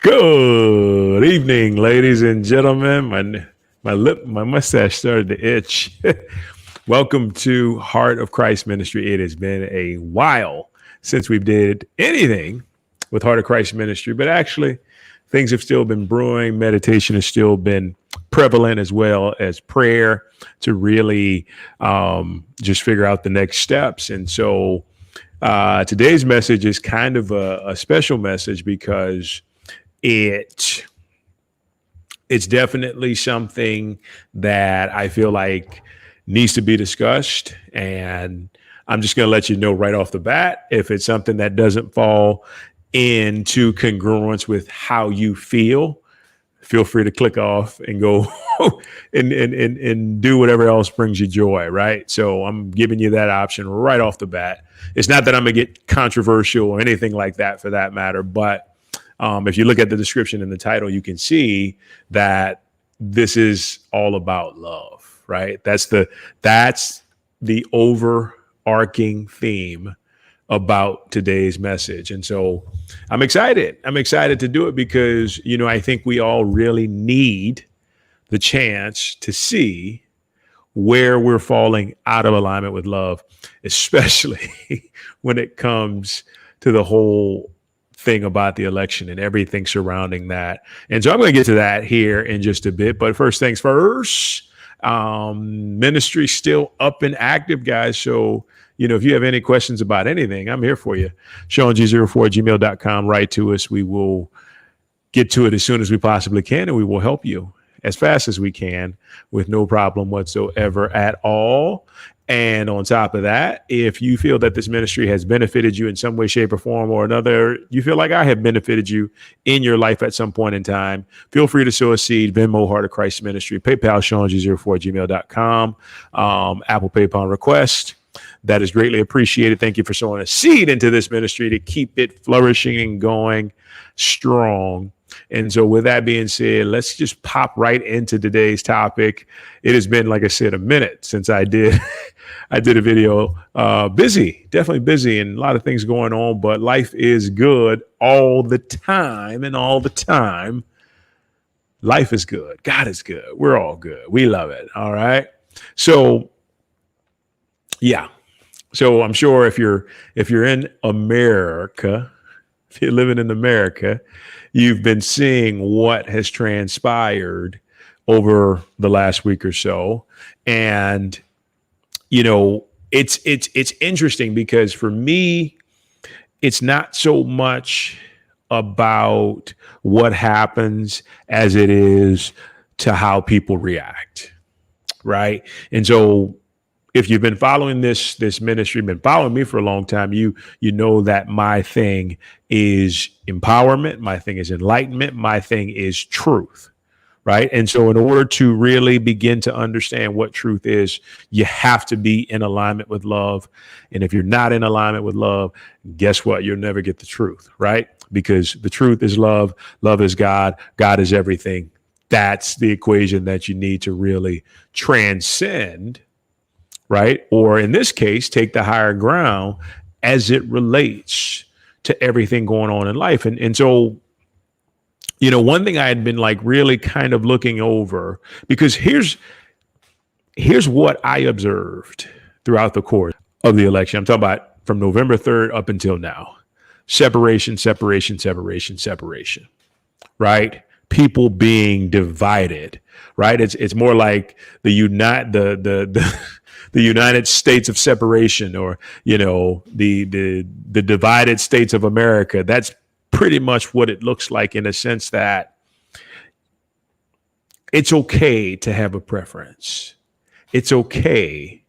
Good evening, ladies and gentlemen. My mustache started to itch. Welcome to Heart of Christ Ministry. It has been a while since we did anything with Heart of Christ Ministry, but actually things have still been brewing. Meditation has still been prevalent, as well as prayer, to really just figure out the next steps. And so today's message is kind of a special message because it's definitely something that I feel like needs to be discussed. And I'm just going to let you know right off the bat, if it's something that doesn't fall into congruence with how you feel free to click off and go and do whatever else brings you joy, right? So I'm giving you that option right off the bat. It's not that I'm going to get controversial or anything like that, for that matter, but if you look at the description and the title, you can see that this is all about love, right? That's the overarching theme about today's message. And so I'm excited. I'm excited to do it because, I think we all really need the chance to see where we're falling out of alignment with love, especially when it comes to the whole thing about the election and everything surrounding that. And so I'm going to get to that here in just a bit. But first things first, ministry still up and active, guys. So, if you have any questions about anything, I'm here for you. ShaunG04@gmail.com. Write to us. We will get to it as soon as we possibly can, and we will help you as fast as we can with no problem whatsoever at all. And on top of that, if you feel that this ministry has benefited you in some way, shape, or form or another, you feel like I have benefited you in your life at some point in time, feel free to sow a seed. VENMO, Heart of Christ Ministry, PayPal, ShaunG04@gmail.com, Apple Pay upon request. That is greatly appreciated. Thank you for sowing a seed into this ministry to keep it flourishing and going strong. And so with that being said, let's just pop right into today's topic. It has been, like I said, a minute since I did a video. Busy, definitely busy, and a lot of things going on, but life is good all the time. And all the time, life is good. God is good. We're all good. We love it. All right. So, yeah. So I'm sure if you're in America, if you're living in America, you've been seeing what has transpired over the last week or so. And, it's interesting because for me, it's not so much about what happens as it is to how people react. Right. And so if you've been following this ministry, been following me for a long time, you know that my thing is empowerment. My thing is enlightenment. My thing is truth, right? And so in order to really begin to understand what truth is, you have to be in alignment with love. And if you're not in alignment with love, guess what? You'll never get the truth, right? Because the truth is love. Love is God. God is everything. That's the equation that you need to really transcend, right? Or in this case, take the higher ground as it relates to everything going on in life. And so, one thing I had been like really kind of looking over, because here's what I observed throughout the course of the election. I'm talking about from November 3rd up until now. Separation, right? People being divided, right? It's more like the United States of separation, or, the divided states of America. That's pretty much what it looks like, in a sense that it's okay to have a preference. It's okay.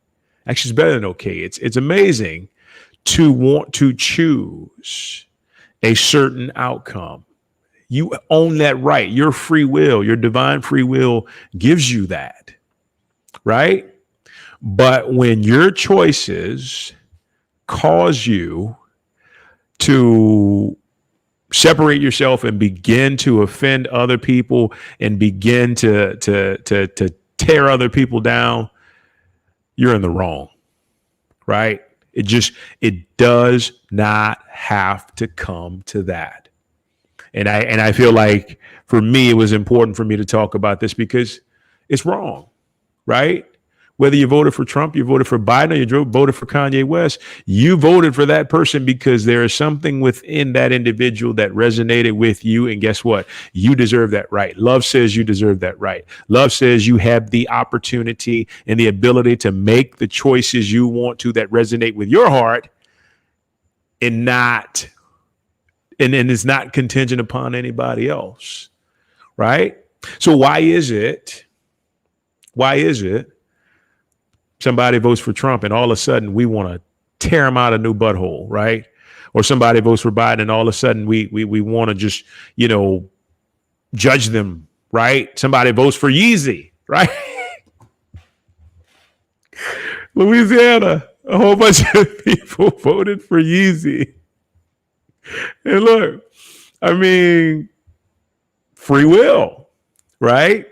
Actually, it's better than okay. It's amazing to want to choose a certain outcome. You own that right. Your free will, your divine free will gives you that, right? But when your choices cause you to separate yourself and begin to offend other people and begin to tear other people down, you're in the wrong, right? It does not have to come to that. And I feel like for me, it was important for me to talk about this because it's wrong, right? Whether you voted for Trump, you voted for Biden, or you voted for Kanye West, you voted for that person because there is something within that individual that resonated with you. And guess what? You deserve that right. Love says you deserve that right. Love says you have the opportunity and the ability to make the choices you want to that resonate with your heart and not, and it's not contingent upon anybody else, right? So why is it somebody votes for Trump and all of a sudden we want to tear him out a new butthole, right? Or somebody votes for Biden and all of a sudden we want to just, judge them, right? Somebody votes for Yeezy, right? Louisiana, a whole bunch of people voted for Yeezy. And look, I mean, free will, right?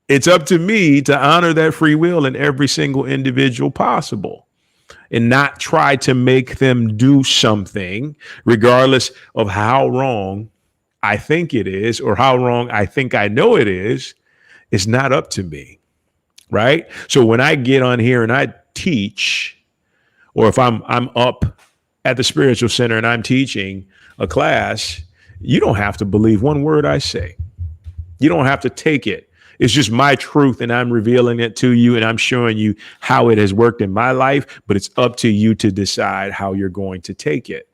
It's up to me to honor that free will in every single individual possible and not try to make them do something regardless of how wrong I think it is or how wrong I think I know it is. It's not up to me, right? So when I get on here and I teach, or if I'm up at the spiritual center and I'm teaching a class, you don't have to believe one word I say. You don't have to take it. It's just my truth and I'm revealing it to you and I'm showing you how it has worked in my life, but it's up to you to decide how you're going to take it,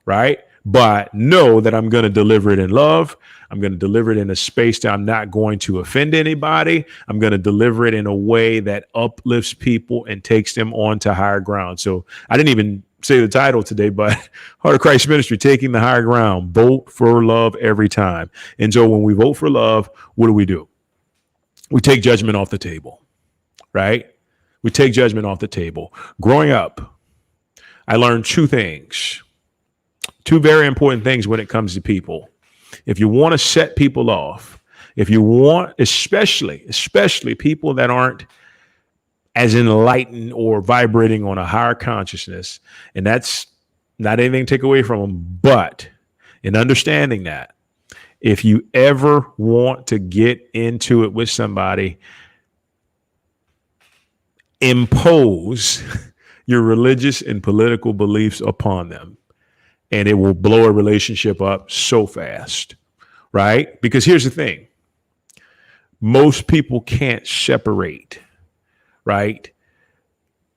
right? But know that I'm going to deliver it in love. I'm going to deliver it in a space that I'm not going to offend anybody. I'm going to deliver it in a way that uplifts people and takes them on to higher ground. So I didn't even say the title today, but Heart of Christ Ministry, taking the higher ground, vote for love every time. And so when we vote for love, what do? We take judgment off the table, right? We take judgment off the table. Growing up, I learned two very important things when it comes to people. If you want to set people off, if you want, especially people that aren't as enlightened or vibrating on a higher consciousness, and that's not anything to take away from them, but in understanding that, if you ever want to get into it with somebody, impose your religious and political beliefs upon them, and it will blow a relationship up so fast, right? Because here's the thing. Most people can't separate, right,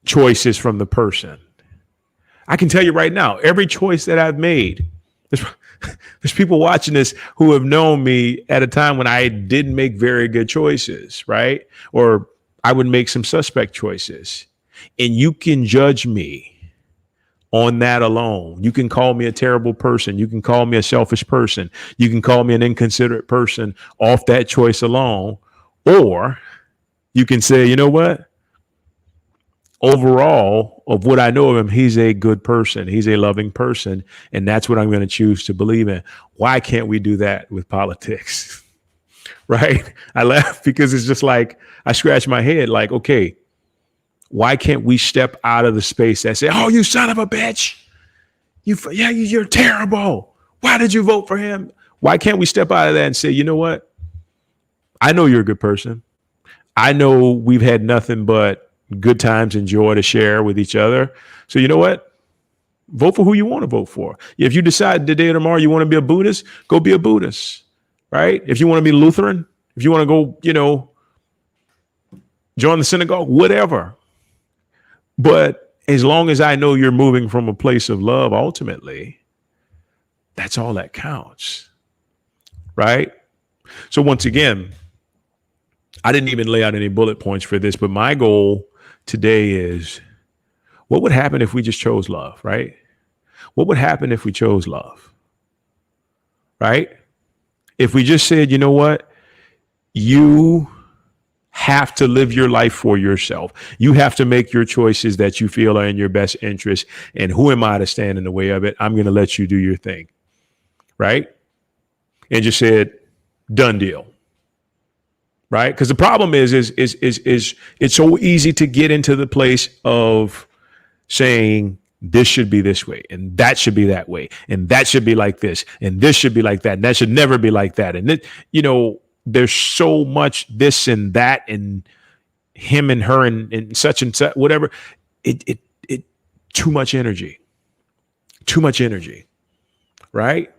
choices from the person. I can tell you right now, every choice that I've made, there's people watching this who have known me at a time when I didn't make very good choices, right? Or I would make some suspect choices. And you can judge me on that alone. You can call me a terrible person. You can call me a selfish person. You can call me an inconsiderate person off that choice alone. Or you can say, you know what? Overall, of what I know of him, he's a good person. He's a loving person. And that's what I'm going to choose to believe in. Why can't we do that with politics? Right? I laugh because it's just like, I scratch my head like, okay, why can't we step out of the space that say, oh, you son of a bitch. You're terrible. Why did you vote for him? Why can't we step out of that and say, you know what? I know you're a good person. I know we've had nothing but good times and joy to share with each other. So you know what? Vote for who you want to vote for. If you decide today or tomorrow you want to be a Buddhist, go be a Buddhist, right? If you want to be Lutheran, if you want to go, join the synagogue, whatever. But as long as I know you're moving from a place of love, ultimately, that's all that counts, right? So once again, I didn't even lay out any bullet points for this, but my goal today is, what would happen if we just chose love, right? What would happen if we chose love, right? If we just said, you know what? You have to live your life for yourself. You have to make your choices that you feel are in your best interest. And who am I to stand in the way of it? I'm going to let you do your thing, right? And just said, done deal. Right? Because the problem is it's so easy to get into the place of saying, this should be this way, and that should be that way, and that should be like this, and this should be like that, and that should never be like that. And there's so much this and that, and him and her and such, whatever. It too much energy, right?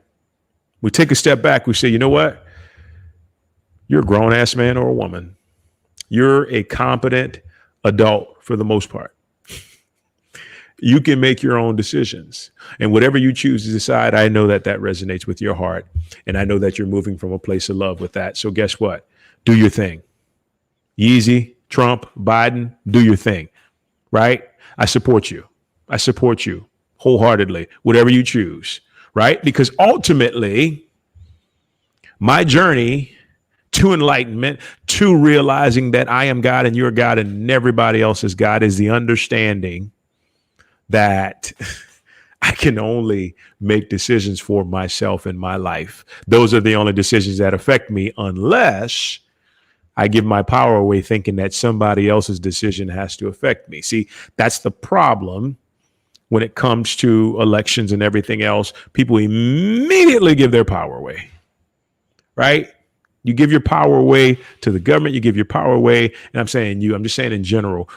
We take a step back. We say, you know what? You're a grown ass man or a woman. You're a competent adult for the most part. You can make your own decisions, and whatever you choose to decide, I know that resonates with your heart. And I know that you're moving from a place of love with that. So guess what? Do your thing. Yeezy, Trump, Biden, do your thing, right? I support you wholeheartedly, whatever you choose, right? Because ultimately, my journey to enlightenment, to realizing that I am God and you're God and everybody else is God, is the understanding that I can only make decisions for myself in my life. Those are the only decisions that affect me, unless I give my power away thinking that somebody else's decision has to affect me. See, that's the problem when it comes to elections and everything else. People immediately give their power away, right? You give your power away to the government, you give your power away, and I'm just saying in general,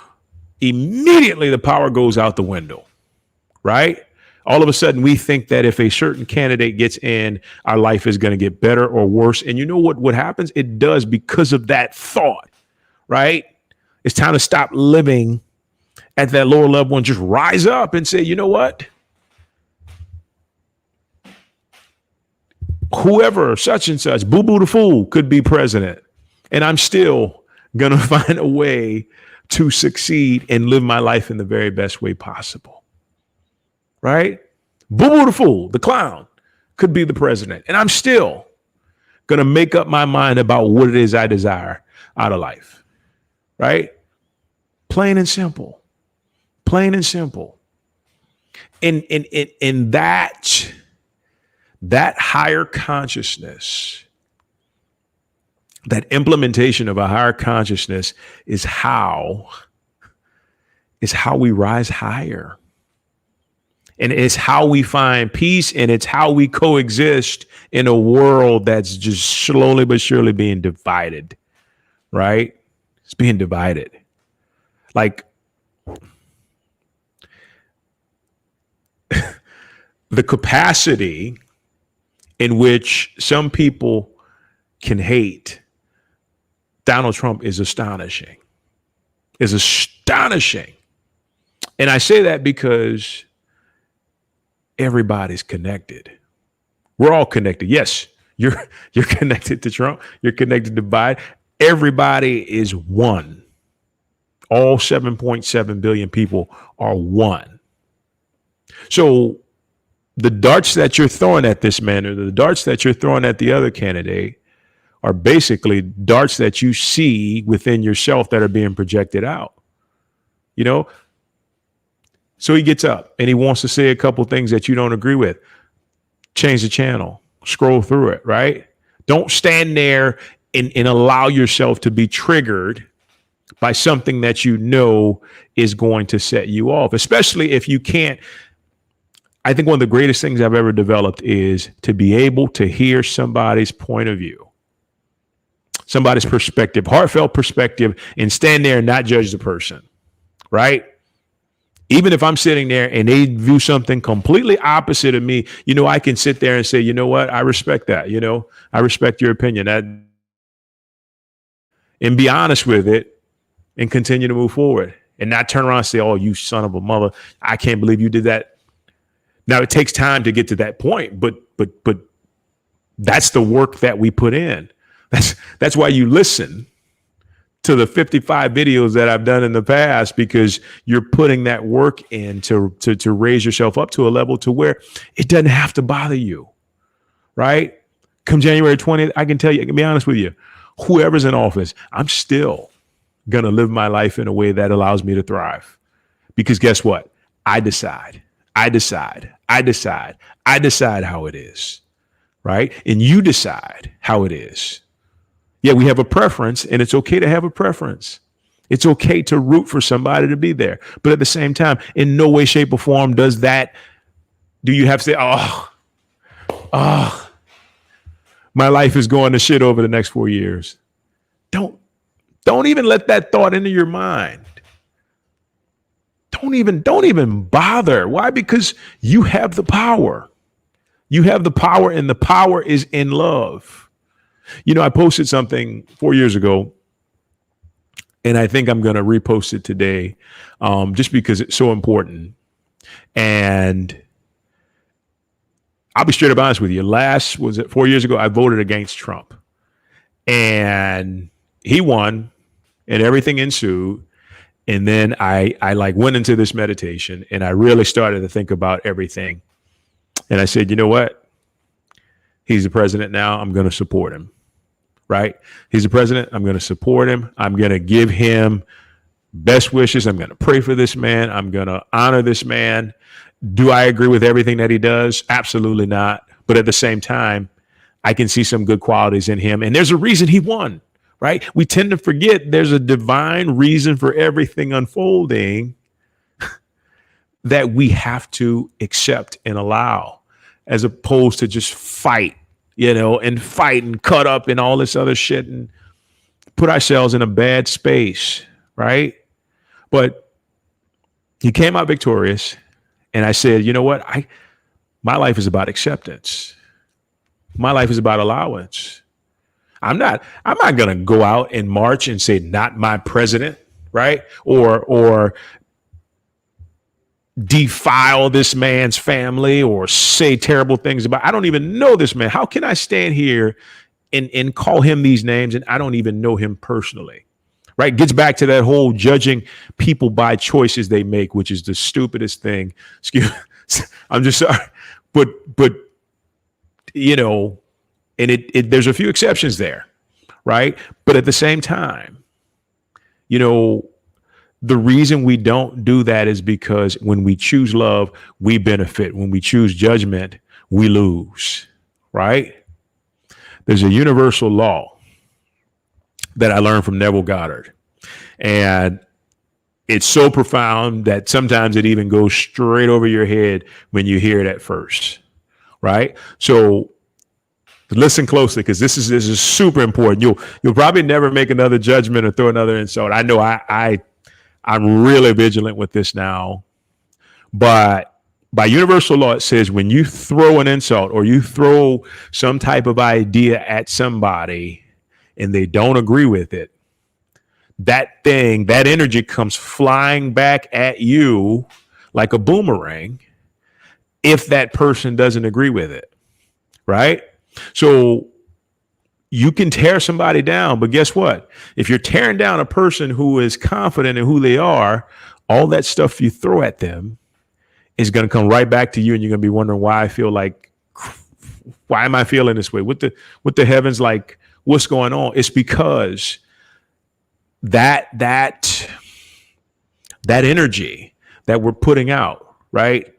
immediately the power goes out the window, right? All of a sudden, we think that if a certain candidate gets in, our life is going to get better or worse. And you know what happens? It does, because of that thought, right? It's time to stop living at that lower level and just rise up and say, you know what? Whoever, such and such, Boo Boo the Fool could be president. And I'm still going to find a way to succeed and live my life in the very best way possible. Right? Boo Boo the Fool, the clown, could be the president. And I'm still going to make up my mind about what it is I desire out of life. Right? Plain and simple. Plain and simple. In that higher consciousness, that implementation of a higher consciousness is how we rise higher. And it's how we find peace, and it's how we coexist in a world that's just slowly but surely being divided, right? It's being divided. Like the capacity in which some people can hate Donald Trump is astonishing. And I say that because everybody's connected. We're all connected. Yes, you're connected to Trump. You're connected to Biden. Everybody is one. All 7.7 billion people are one. So the darts that you're throwing at this man, or the darts that you're throwing at the other candidate, are basically darts that you see within yourself that are being projected out. You know? So he gets up and he wants to say a couple things that you don't agree with. Change the channel, scroll through it, right? Don't stand there and allow yourself to be triggered by something that you know is going to set you off, especially if you can't. I think one of the greatest things I've ever developed is to be able to hear somebody's point of view, somebody's perspective, heartfelt perspective, and stand there and not judge the person, right? Even if I'm sitting there and they view something completely opposite of me, I can sit there and say, you know what? I respect that. I respect your opinion, and be honest with it and continue to move forward and not turn around and say, oh, you son of a mother, I can't believe you did that. Now, it takes time to get to that point, but that's the work that we put in. That's why you listen to the 55 videos that I've done in the past, because you're putting that work in to raise yourself up to a level to where it doesn't have to bother you, right? Come January 20th, I can tell you, I can be honest with you, whoever's in office, I'm still going to live my life in a way that allows me to thrive. Because guess what? I decide how it is, right? And you decide how it is. Yeah, we have a preference, and it's okay to have a preference. It's okay to root for somebody to be there. But at the same time, in no way, shape, or form do you have to say, my life is going to shit over the next 4 years. Don't even let that thought into your mind. Don't even bother. Why? Because you have the power. You have the power, and the power is in love. I posted something 4 years ago, and I think I'm going to repost it today, just because it's so important. And I'll be straight up honest with you. Was it 4 years ago? I voted against Trump, and he won, and everything ensued. And then I went into this meditation, and I really started to think about everything. And I said, you know what? He's the president now. I'm going to support him. Right? He's the president. I'm going to support him. I'm going to give him best wishes. I'm going to pray for this man. I'm going to honor this man. Do I agree with everything that he does? Absolutely not. But at the same time, I can see some good qualities in him. And there's a reason he won, right? We tend to forget there's a divine reason for everything unfolding that we have to accept and allow, as opposed to just fight, and fight and cut up and all this other shit and put ourselves in a bad space, right? But he came out victorious, and I said, you know what? My life is about acceptance. My life is about allowance. I'm not going to go out and march and say, not my president, right? Or defile this man's family or say terrible things about. I don't even know this man. How can I stand here and call him these names, and I don't even know him personally? Right? Gets back to that whole judging people by choices they make, which is the stupidest thing. Excuse me. I'm just sorry. But and there's a few exceptions there, right? But at the same time, the reason we don't do that is because when we choose love, we benefit. When we choose judgment, we lose, right? There's a universal law that I learned from Neville Goddard. And it's so profound that sometimes it even goes straight over your head when you hear it at first, right? So listen closely, because this is super important. You'll probably never make another judgment or throw another insult. I know I'm really vigilant with this now, but by universal law, it says when you throw an insult or you throw some type of idea at somebody and they don't agree with it, that energy comes flying back at you like a boomerang if that person doesn't agree with it, right? So you can tear somebody down, but guess what? If you're tearing down a person who is confident in who they are, all that stuff you throw at them is going to come right back to you, and you're going to be wondering why am I feeling this way? What the heavens, like, what's going on? It's because that energy that we're putting out, right?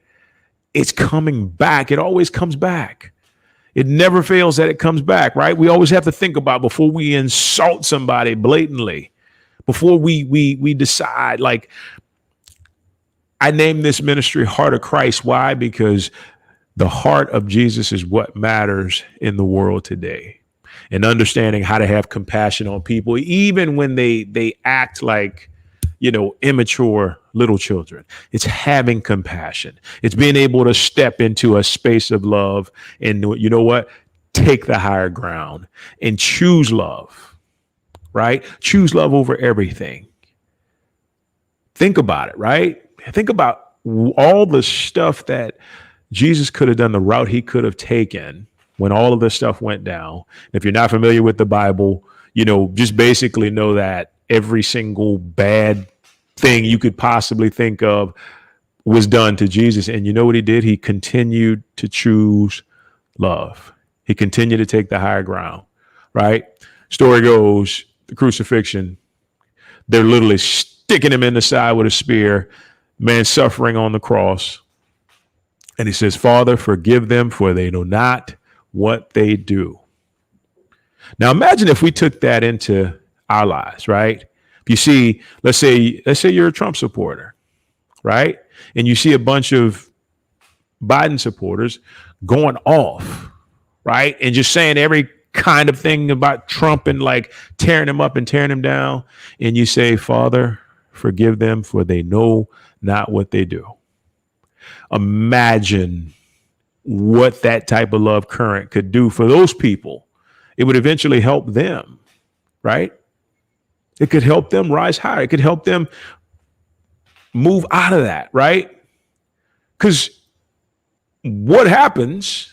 It's coming back. It always comes back. It never fails that it comes back, right? We always have to think about before we insult somebody blatantly, before we decide. Like, I named this ministry Heart of Christ. Why? Because the heart of Jesus is what matters in the world today. And understanding how to have compassion on people, even when they act like, immature little children. It's having compassion. It's being able to step into a space of love and, you know what? Take the higher ground and choose love, right? Choose love over everything. Think about it, right? Think about all the stuff that Jesus could have done, the route he could have taken when all of this stuff went down. If you're not familiar with the Bible, just basically know that every single bad thing you could possibly think of was done to Jesus. And you know what he did? He continued to choose love. He continued to take the higher ground, right? Story goes, the crucifixion, they're literally sticking him in the side with a spear, man suffering on the cross. And he says, Father, forgive them, for they know not what they do. Now imagine if we took that into our lives, right? If you see, let's say you're a Trump supporter, right? And you see a bunch of Biden supporters going off, right? And just saying every kind of thing about Trump and like tearing him up and tearing him down. And you say, Father, forgive them, for they know not what they do. Imagine what that type of love current could do for those people. It would eventually help them, right? It could help them rise higher. It could help them move out of that, right? Because what happens,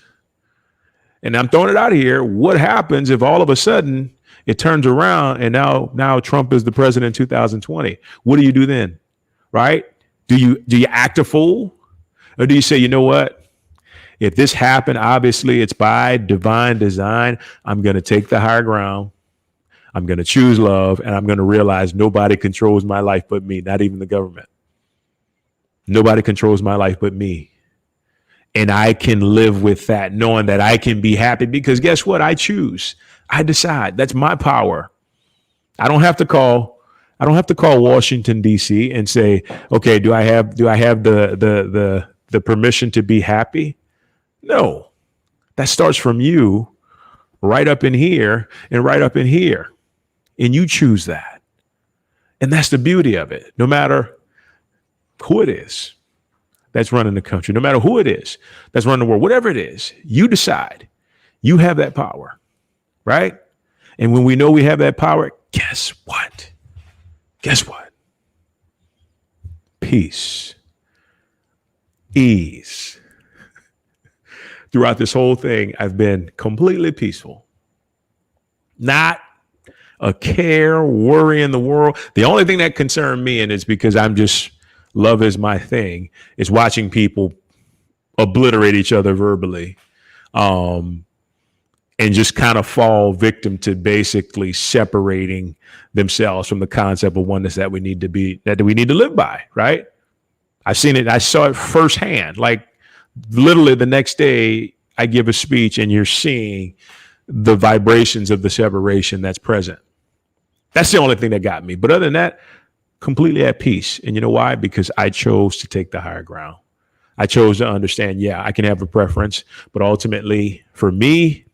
and I'm throwing it out here, what happens if all of a sudden it turns around and now Trump is the president in 2020? What do you do then, right? Do you act a fool? Or do you say, you know what? If this happened, obviously it's by divine design. I'm going to take the higher ground. I'm going to choose love, and I'm going to realize nobody controls my life but me, not even the government. Nobody controls my life but me. And I can live with that, knowing that I can be happy, because guess what? I choose. I decide. That's my power. I don't have to call Washington, D.C. and say, okay, do I have the permission to be happy? No. That starts from you right up in here and right up in here. And you choose that. And that's the beauty of it. No matter who it is that's running the country, no matter who it is that's running the world, whatever it is, you decide. You have that power, right? And when we know we have that power, guess what? Guess what? Peace, ease. Throughout this whole thing, I've been completely peaceful. Not a care, worry in the world. The only thing that concerned me, and it's because love is my thing, is watching people obliterate each other verbally, and just kind of fall victim to basically separating themselves from the concept of oneness that we need to live by, right? I've seen it. I saw it firsthand. Like literally the next day I give a speech and you're seeing the vibrations of the separation that's present. That's the only thing that got me. But other than that, completely at peace. And you know why? Because I chose to take the higher ground. I chose to understand, yeah, I can have a preference, but ultimately for me,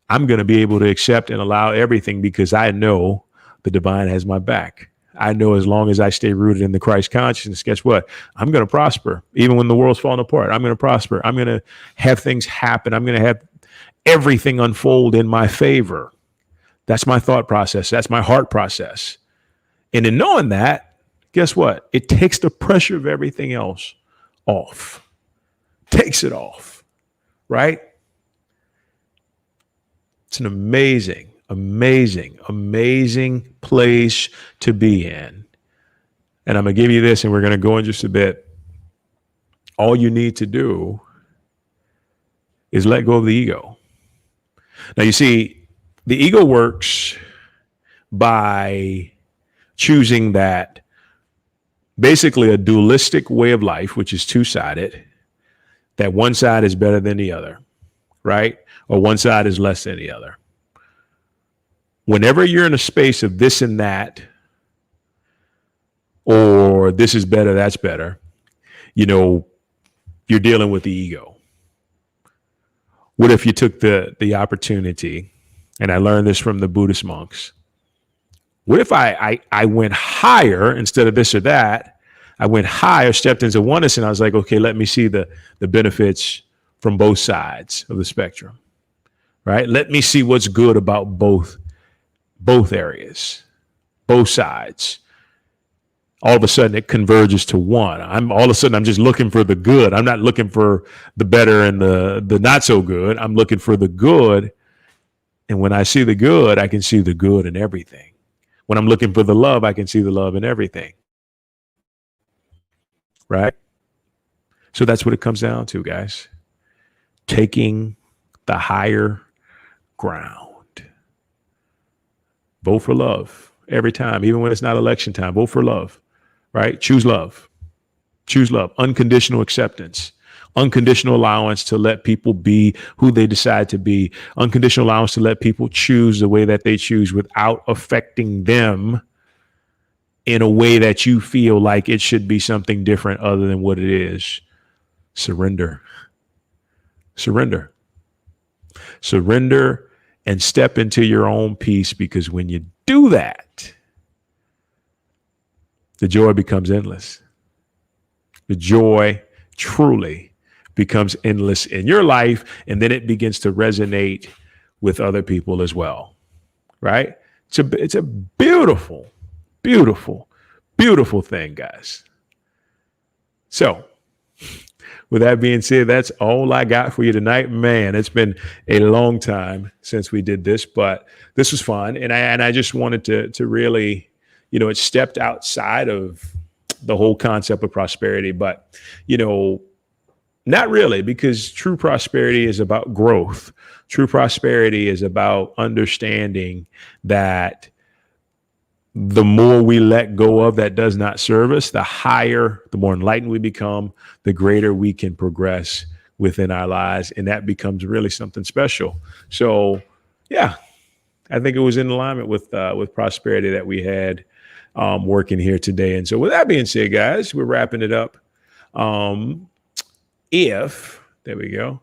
I'm going to be able to accept and allow everything, because I know the divine has my back. I know as long as I stay rooted in the Christ consciousness, guess what? I'm going to prosper. Even when the world's falling apart, I'm going to prosper. I'm going to have things happen. I'm going to have everything unfold in my favor. That's my thought process. That's my heart process. And in knowing that, guess what? It takes the pressure of everything else off. Takes it off, right? It's an amazing, amazing, amazing place to be in. And I'm going to give you this, and we're going to go in just a bit. All you need to do is let go of the ego. Now, you see, the ego works by choosing that basically a dualistic way of life, which is two-sided, that one side is better than the other, right? Or one side is less than the other. Whenever you're in a space of this and that, or this is better, that's better, you're dealing with the ego. What if you took the opportunity, and I learned this from the Buddhist monks, what if I went higher instead of this or that? I went higher, stepped into oneness, and I was like, okay, let me see the benefits from both sides of the spectrum, right? Let me see what's good about both areas, both sides. All of a sudden it converges to one. I'm just looking for the good. I'm not looking for the better and the not so good. I'm looking for the good. And when I see the good, I can see the good in everything. When I'm looking for the love, I can see the love in everything. Right? So that's what it comes down to, guys. Taking the higher ground. Vote for love every time, even when it's not election time. Vote for love, right? Choose love. Choose love. Unconditional acceptance. Unconditional allowance to let people be who they decide to be. Unconditional allowance to let people choose the way that they choose without affecting them in a way that you feel like it should be something different other than what it is. Surrender. Surrender. Surrender and step into your own peace, because when you do that, the joy becomes endless. The joy truly becomes endless in your life, and then it begins to resonate with other people as well, right? It's a beautiful, beautiful, beautiful thing, guys. So with that being said, that's all I got for you tonight. Man, it's been a long time since we did this, but this was fun. And I just wanted to really, it stepped outside of the whole concept of prosperity, but, not really, because true prosperity is about growth. True prosperity is about understanding that the more we let go of that does not serve us, the more enlightened we become, the greater we can progress within our lives. And that becomes really something special. So, yeah, I think it was in alignment with prosperity that we had working here today. And so with that being said, guys, we're wrapping it up. There we go.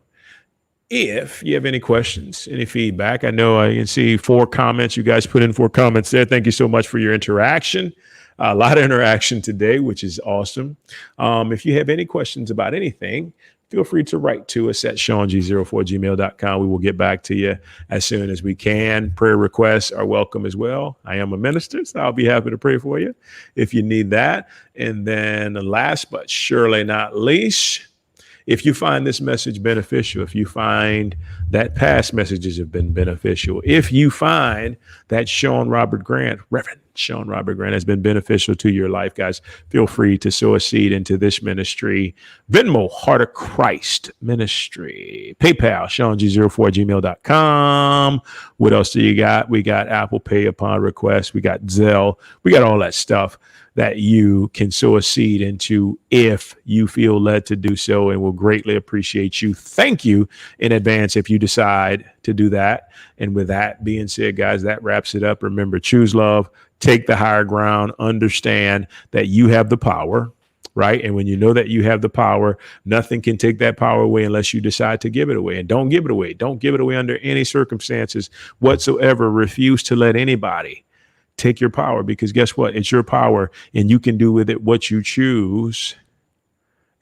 If you have any questions, any feedback, I know I can see 4 comments. You guys put in 4 comments there. Thank you so much for your interaction. A lot of interaction today, which is awesome. If you have any questions about anything, feel free to write to us at ShaunG04@gmail.com. We will get back to you as soon as we can. Prayer requests are welcome as well. I am a minister, so I'll be happy to pray for you if you need that. And then last but surely not least, if you find this message beneficial, if you find that past messages have been beneficial, if you find that Reverend Shaun Robert Grant has been beneficial to your life, guys, feel free to sow a seed into this ministry. VENMO, Heart of Christ Ministry. PayPal, ShaunG04@gmail.com. What else do you got? We got Apple Pay upon request. We got Zelle. We got all that stuff that you can sow a seed into if you feel led to do so, and we'll greatly appreciate you. Thank you in advance if you decide to do that. And with that being said, guys, that wraps it up. Remember, choose love, take the higher ground, understand that you have the power, right? And when you know that you have the power, nothing can take that power away unless you decide to give it away. And don't give it away. Don't give it away under any circumstances whatsoever. Refuse to let anybody take your power, because guess what? It's your power, and you can do with it what you choose.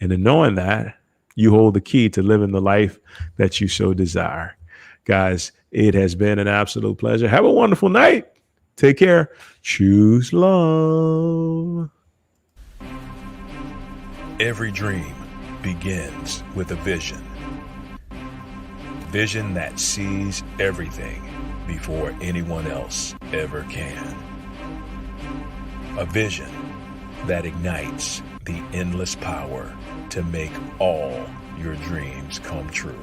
And in knowing that, you hold the key to living the life that you so desire. Guys, it has been an absolute pleasure. Have a wonderful night. Take care. Choose love. Every dream begins with a vision. Vision that sees everything before anyone else ever can. A vision that ignites the endless power to make all your dreams come true.